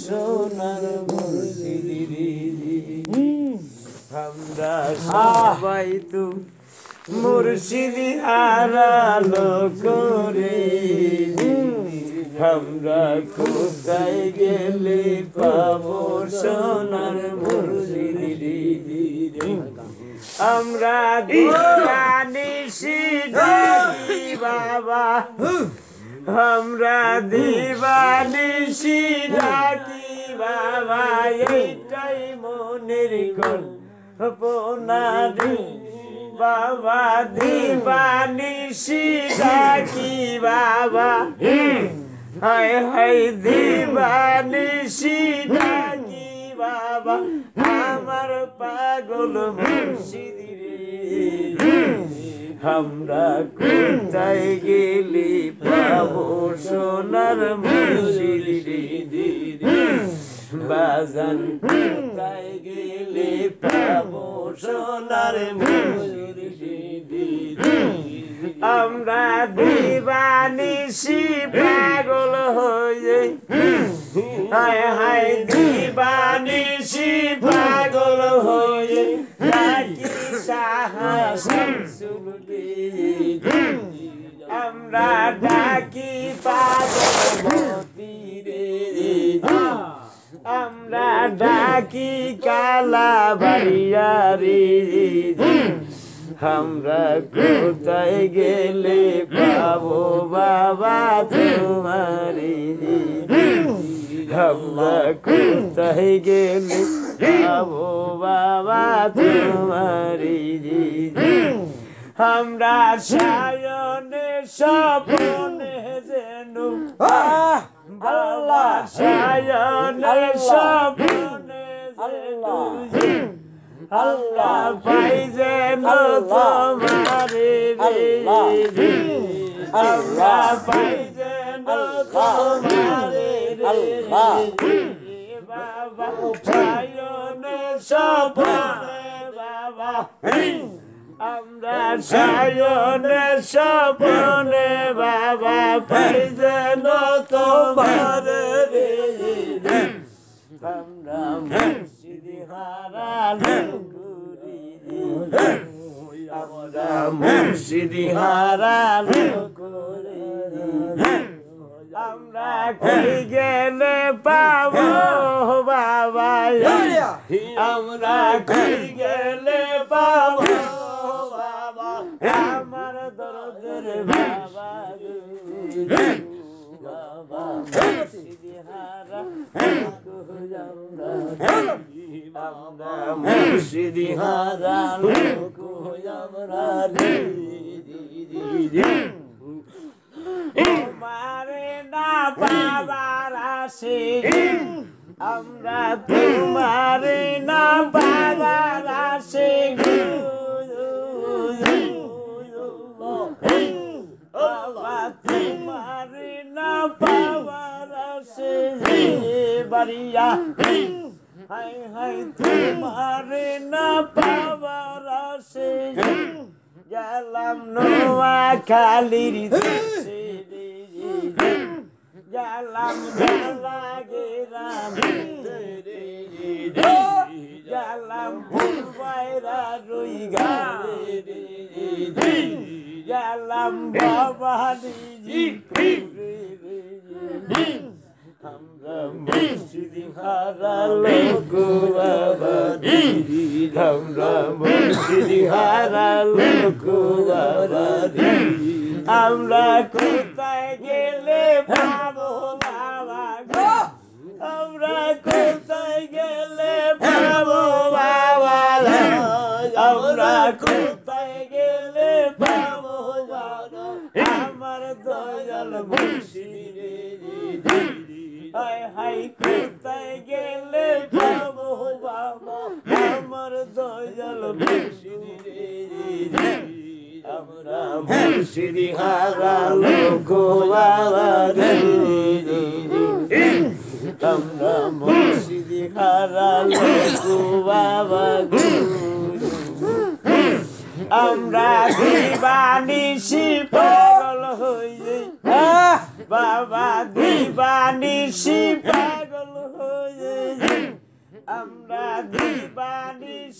সোনার মুর্শিদি আমরা সবাই তো মুর্শিদি হারালো করে আমরা কোথায় গেলে পাবো সোনার মুর্শিদি আমরা দিবানিশি ডাকি বাবা আমরা দিবানিশি ডাকি বাবা এইটাই মনের কল্পনা রে বাবা দিবানিশি ডাকি বাবা হায় হায় দিবানিশি ডাকি বাবা আমার পাগল মুর্শিদি রে আমরা কোথায় গেলে পাবো সোনার মুর্শিদি বাজান কোথায় গেলে পাবো সোনার মুর্শিদি আমরা দিবানিশি পাগল হয়ে হায় হায় দিবানিশি পাগল হয়ে ডাকি সাহা শামসুল আমরা ডাকি পাগলমতি রে আমরা ডাকি কালাবাড়িয়া রে আমরা কোথায় গেলে পাবো বাবা তোমারি আমরা কোথায় গেলে পাবো বাবা তোমারি আমরা সায়নে স্বপ্নে যেন বাবা সায়নে স্বপ্নে যেন আল্লাহ পাই যেন তোমারে রে আল্লাহ পাই যেন তোমারে রে বাবা সায়নে স্বপ্নে বাবা আমরা সায়নে স্বপ্নে বাবা পাই যেন তোমারে রে আমরা মুর্শিদি হারালো করে আমরা মুর্শিদি হারালো করে আমরা কই গেলে পাবো বাবা আমরা কই গেলে পাবো বাবা আমার দরদের বাবা বাবা মুর্শিদি হারালো আমরা মুর্শিদি হারালো আমরা তোমারে না পাবার আসে আমরা তোমারে না পাবার আসে বাবা তোমারে না পাবার আসে বাড়িয়া হাই হাই তোমারে না পাবার আসে গেলাম নোয়াখালীর দেশে গেলাম গেলাম গেলাম বাইরা রই গেলাম বাবা আমরা মুর্শিদি হারালো গো বাবা আমরা মুর্শিদি হারালো গো বাবা আমরা কোথায় গেলে পাবো বাবা গো আমরা কোথায় গেলে পাবো বাবা আমরা কোথায় গেলে পাবো বাবা আমার দয়াল মুর্শিদি হায় হায় কোথায় গেলে পাবো বাবা আমার দয়াল মুর্শিদি আমরা মুর্শিদি হারালো গো বাবা আমরা মুর্শিদি হারালো গো বাবা আমরা দিবানিশি পাগল হয়ে বাবা দিবানিশি পাগল হয়ে আমরা দিবানিশি